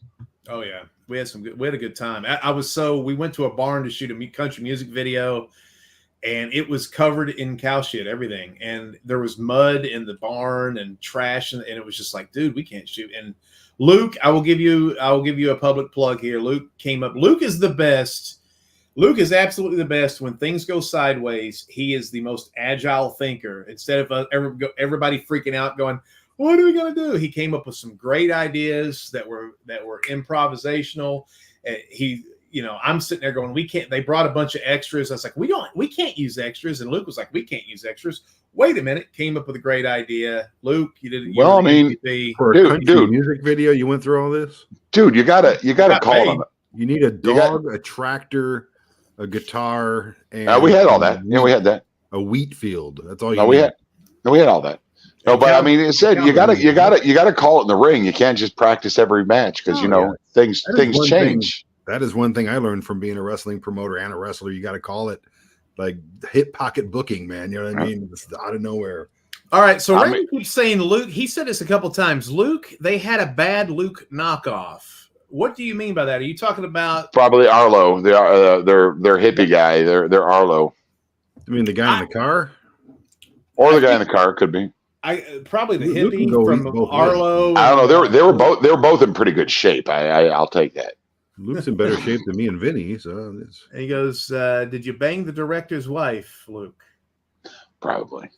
Oh yeah, we had a good time. We went to a barn to shoot a country music video, and it was covered in cow shit, everything, and there was mud in the barn and trash, and it was just like, dude, we can't shoot. And Luke, I will give you a public plug here. Luke came up. Luke is the best. Luke is absolutely the best when things go sideways. He is the most agile thinker. Instead of everybody freaking out going, what are we going to do? He came up with some great ideas that were improvisational. I'm sitting there going, we can't, they brought a bunch of extras. I was like, we can't use extras. And Luke was like, we can't use extras. Wait a minute. Came up with a great idea. Luke, you did it. Well, I mean, for a country music video, you went through all this? Dude, you gotta call them. You need a dog, a tractor, a guitar, and we had all that. Yeah, we had that. A wheat field. That's all you No, need. we had all that. No, but I mean, it said you gotta call it in the ring. You can't just practice every match because things change. That is one thing I learned from being a wrestling promoter and a wrestler. You got to call it like hip pocket booking, man. You know what I mean? It's out of nowhere. All right, so Randy keeps saying Luke. He said this a couple times. Luke, they had a bad Luke knockoff. What do you mean by that? Are you talking about probably Arlo? They are their hippie guy. They're Arlo. I mean, the guy in the car, or the guy in the car could be. Probably the hippie from Arlo. I don't know. They were both in pretty good shape. I'll take that. Luke's in better shape than me and Vinnie. So and he goes, "Did you bang the director's wife, Luke?" Probably.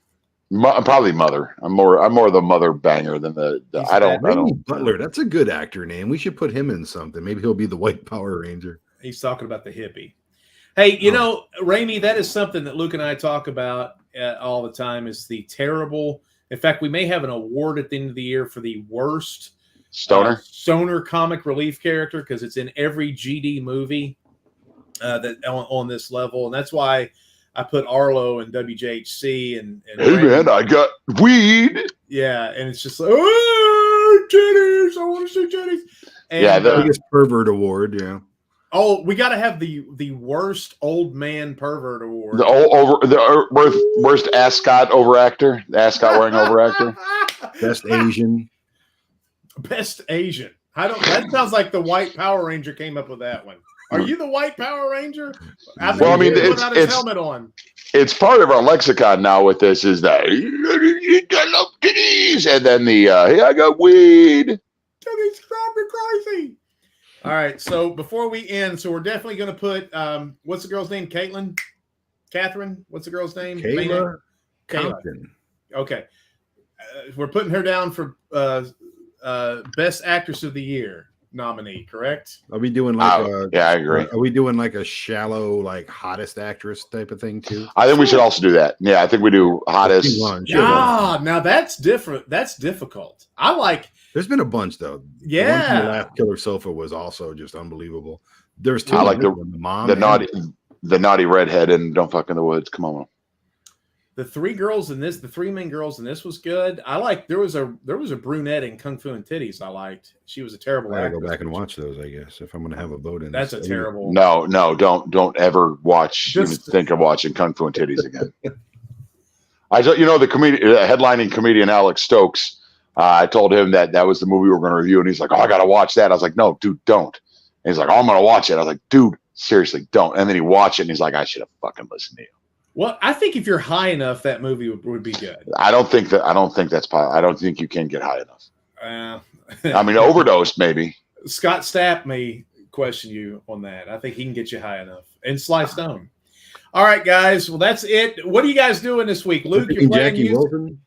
Probably mother. I'm more the mother banger than the I don't. Butler. That's a good actor name. We should put him in something. Maybe he'll be the White Power Ranger. He's talking about the hippie. Hey, you know, Ramey, that is something that Luke and I talk about all the time. Is the terrible. In fact, we may have an award at the end of the year for the worst stoner comic relief character because it's in every GD movie that on this level, and that's why I put Arlo and WJHC and hey man, I got weed. Yeah, and it's just like, oh, titties! I want to see titties. And, the biggest pervert award. Yeah. Oh, we got to have the worst old man pervert award. The worst ascot overactor. The ascot wearing overactor. Best Asian. Best Asian. That sounds like the White Power Ranger came up with that one. Are you the White Power Ranger? Well, I mean, without his helmet on. It's part of our lexicon now. With this is that I love titties, and then hey, I got weed. Titties drive me crazy. All right, so before we end, so we're definitely going to put what's the girl's name? Catherine. What's the girl's name? Kayla Compton. Okay, we're putting her down for best actress of the year nominee. Correct? Are we doing like I agree. Are we doing like a shallow, like hottest actress type of thing too? I think we should also do that. Yeah, I think we do hottest. Now that's different. That's difficult. I like. There's been a bunch though. Yeah, the last Killer Sofa was also just unbelievable. There's two. I like the naughty redhead and Don't Fuck in the Woods. Come on. The three main girls in this was good. I like there was a brunette in Kung Fu and Titties. I liked. She was a terrible actress. I gotta go back and watch those. I guess if I'm gonna have a vote in. That's a terrible. No, don't ever watch. Even think of watching Kung Fu and Titties again. The headlining comedian Alex Stokes. I told him that was the movie we were going to review, and he's like, "Oh, I got to watch that." I was like, "No, dude, don't." And he's like, "Oh, I'm going to watch it." I was like, "Dude, seriously, don't." And then he watched it, and he's like, "I should have fucking listened to you." Well, I think if you're high enough, that movie would be good. I don't think that's possible. I don't think you can get high enough. I mean, overdose maybe. Scott Stapp may question you on that. I think he can get you high enough. And Sly Stone. All right, guys. Well, that's it. What are you guys doing this week, Luke? You're playing Jackie Wilson.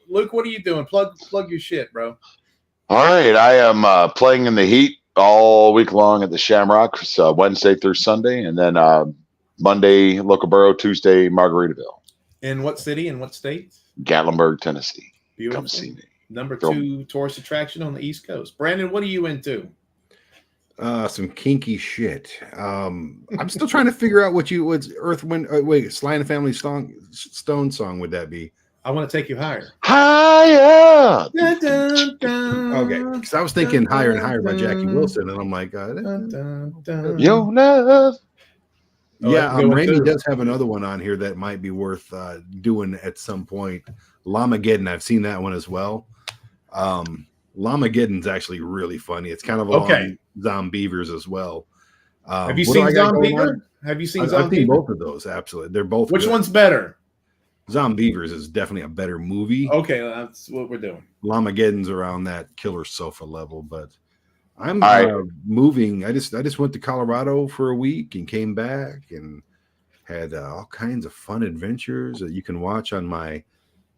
Luke, what are you doing? Plug your shit, bro. All right, I am playing in the heat all week long at the Shamrock. So Wednesday through Sunday, and then Monday Lockerboro, Tuesday Margaritaville. In what city? In what state? Gatlinburg, Tennessee. Beautiful. Come see me. Number 2 tourist attraction on the East Coast. Brandon, what are you into? Some kinky shit. I'm still trying to figure out what's Earth, Wind. Sly and the Family Stone song would that be? I want to take you higher. Higher. Dun, dun, dun, okay, because I was thinking Higher and Higher by Jackie Wilson, and I'm like, Your love. Yeah, Randy does have another one on here that might be worth doing at some point. Lamageddon. I've seen that one as well. Lamageddon's actually really funny. It's kind of along Zombievers as well. Have you seen Zombiever? Have you seen Zombiever? I've seen both of those. Absolutely, they're both. Which one's better? Zombievers is definitely a better movie. Okay, that's what we're doing. Lamageddon's around that Killer Sofa level, but I'm moving. I just went to Colorado for a week and came back and had all kinds of fun adventures that you can watch on my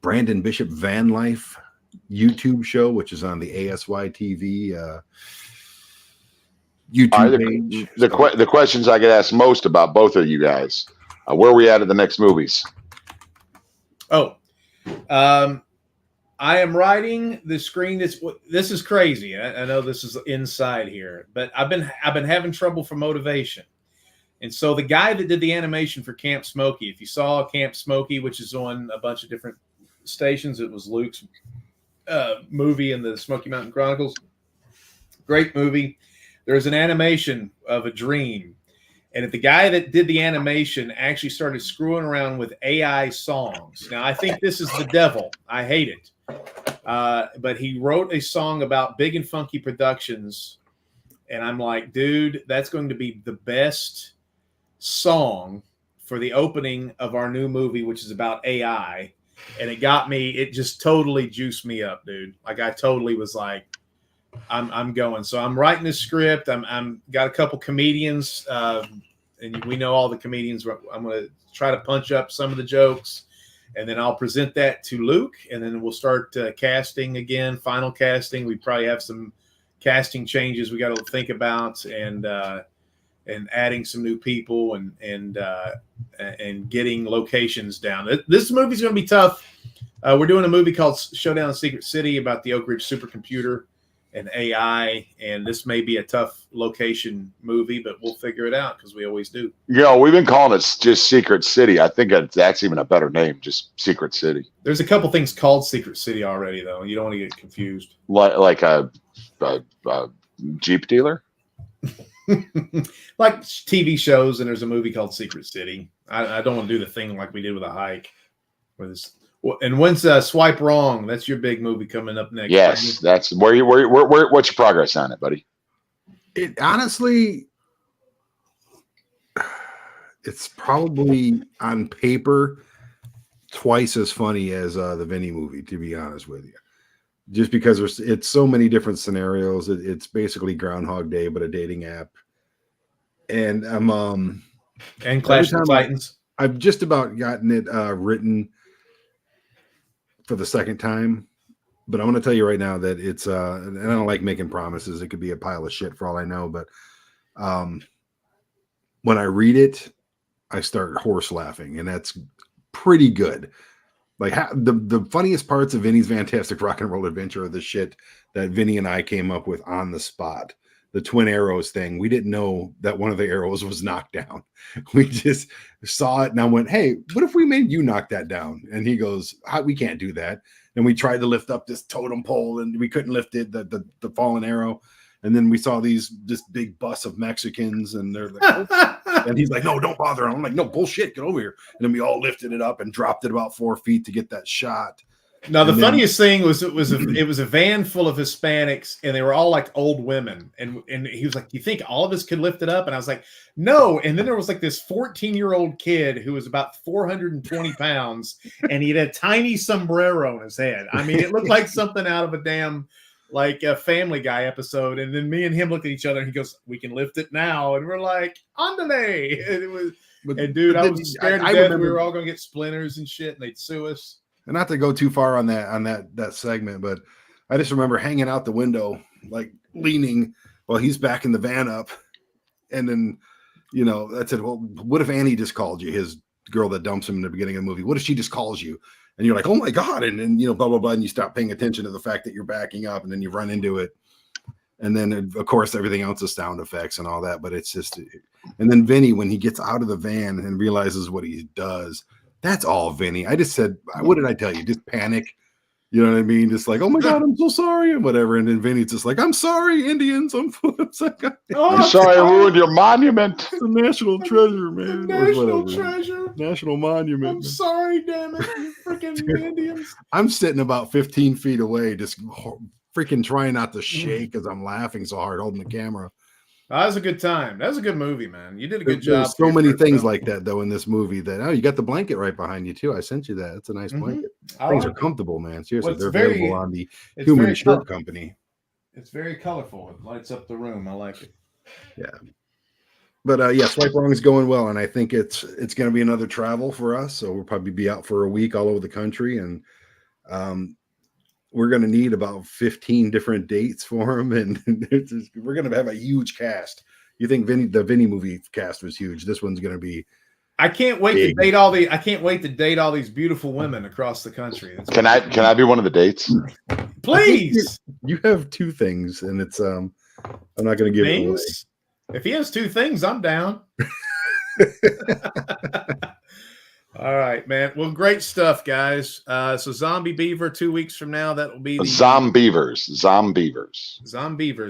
Brandon Bishop Van Life YouTube show, which is on the ASY TV YouTube page. The questions I get asked most about both of you guys. Where are we at the next movies? I am writing the screen. This is crazy. I know this is inside here, but I've been having trouble for motivation. And so the guy that did the animation for Camp Smokey, if you saw Camp Smokey, which is on a bunch of different stations, it was Luke's movie in the Smoky Mountain Chronicles. Great movie. There's an animation of a dream. And if the guy that did the animation actually started screwing around with AI songs. Now, I think this is the devil. I hate it. But he wrote a song about Big and Funky Productions. And I'm like, dude, that's going to be the best song for the opening of our new movie, which is about AI. And it got me, it just totally juiced me up, dude. Like I totally was like, I'm going. So I'm writing this script. I'm got a couple comedians, and we know all the comedians. I'm going to try to punch up some of the jokes, and then I'll present that to Luke, and then we'll start casting again, final casting. We probably have some casting changes we got to think about, and adding some new people, and getting locations down. This movie's going to be tough. We're doing a movie called Showdown in Secret City about the Oak Ridge supercomputer and AI, and this may be a tough location movie, but we'll figure it out because we always do. Yeah, we've been calling it just Secret City. I think that's even a better name, just Secret City. There's a couple things called Secret City already, though. You don't want to get confused. Like a Jeep dealer? Like TV shows, and there's a movie called Secret City. I don't want to do the thing like we did with a hike. And when's Swipe Wrong? That's your big movie coming up next. Yes, that's where what's your progress on it, buddy? It honestly, it's probably on paper twice as funny as the Vinnie movie, to be honest with you. Just because it's so many different scenarios. It's basically Groundhog Day, but a dating app. And and Clash of the Titans. I've just about gotten it written for the second time, but I'm going to tell you right now that it's and I don't like making promises. It could be a pile of shit for all I know, but when I read it, I start horse laughing, and that's pretty good. Like the funniest parts of Vinny's Vantatstic Rock and Roll Adventure are the shit that Vinny and I came up with on the spot. The twin arrows thing. We didn't know that one of the arrows was knocked down. We just saw it and I went, hey, what if we made you knock that down? And he goes, we can't do that. And we tried to lift up this totem pole and we couldn't lift it, the fallen arrow. And then we saw this big bus of Mexicans, and they're like, oh. And he's like, no, don't bother. I'm like, no, bullshit, get over here. And then we all lifted it up and dropped it about 4 feet to get that shot. Now, the funniest thing was it was a van full of Hispanics, and they were all like old women. And he was like, "Do you think all of us could lift it up?" And I was like, "No." And then there was like this 14-year-old kid who was about 420 pounds, and he had a tiny sombrero on his head. I mean, it looked like something out of a damn like a Family Guy episode. And then me and him looked at each other, and he goes, "We can lift it now." And we're like, "Andale!" And it was, and dude, I was scared to death. We were all gonna get splinters and shit, and they'd sue us. And not to go too far on that segment, but I just remember hanging out the window, like leaning while he's backing the van up. And then, I said, well, what if Annie just called you, his girl that dumps him in the beginning of the movie? What if she just calls you? And you're like, oh my God. And then, blah, blah, blah. And you stop paying attention to the fact that you're backing up, and then you run into it. And then, of course, everything else is sound effects and all that. But it's just, and then Vinny, when he gets out of the van and realizes what he does, that's all Vinny. I just said, what did I tell you? Just panic. You know what I mean? Just like, oh my God, I'm so sorry, and whatever. And then Vinny's just like, I'm sorry, Indians. I'm sorry, I ruined your monument. It's a national treasure, man. National treasure. National monument. I'm sorry, damn it, you freaking Indians. I'm sitting about 15 feet away, just freaking trying not to shake as I'm laughing so hard holding the camera. That was a good time. That was a good movie, man. You did a good job. There's so many things like that, though, in this movie that, you got the blanket right behind you, too. I sent you that. It's a nice blanket. Things are comfortable, man. Seriously, they're available on the Human Shirt Company. It's very colorful. It lights up the room. I like it. Yeah. But, Swipe Wrong is going well, and I think it's going to be another travel for us. So we'll probably be out for a week all over the country, and we're going to need about 15 different dates for him, and we're going to have a huge cast. You think the Vinny movie cast was huge? This one's going to be. I can't wait to date all the. I can't wait to date all these beautiful women across the country. Can I be one of the dates? Please. You have two things, and it's I'm not going to give it away. If he has two things, I'm down. All right, man. Well, great stuff, guys. So Zombie Beaver 2 weeks from now. That will be the Zombievers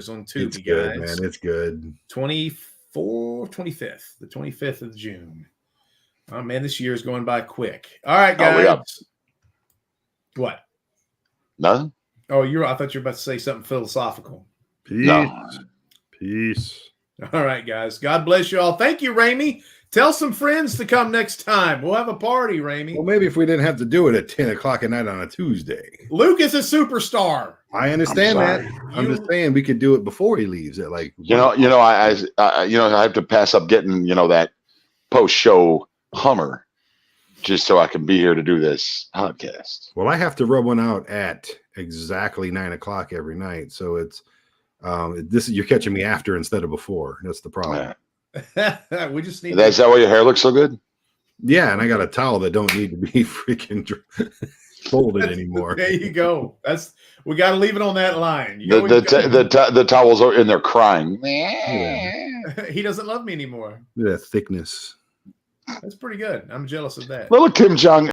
on TUBI, It's good, guys. man. It's good. 25th, the 25th of June. Oh man, this year is going by quick. All right, guys. What? Nothing. Oh, I thought you were about to say something philosophical. Peace. No. Peace. All right, guys. God bless you all. Thank you, Ramey. Tell some friends to come next time. We'll have a party, Ramey. Well, maybe if we didn't have to do it at 10 o'clock at night on a Tuesday. Luke is a superstar. I understand that. I'm just saying we could do it before he leaves at like. I have to pass up getting that post-show Hummer just so I can be here to do this podcast. Well, I have to rub one out at exactly 9 o'clock every night, so it's you're catching me after instead of before. That's the problem. Yeah. We just need. Is that why your hair looks so good? Yeah, and I got a towel that don't need to be freaking folded anymore. There you go. We got to leave it on that line. The towels are in there crying. Yeah. He doesn't love me anymore. Yeah, thickness. That's pretty good. I'm jealous of that. Little Kim Jong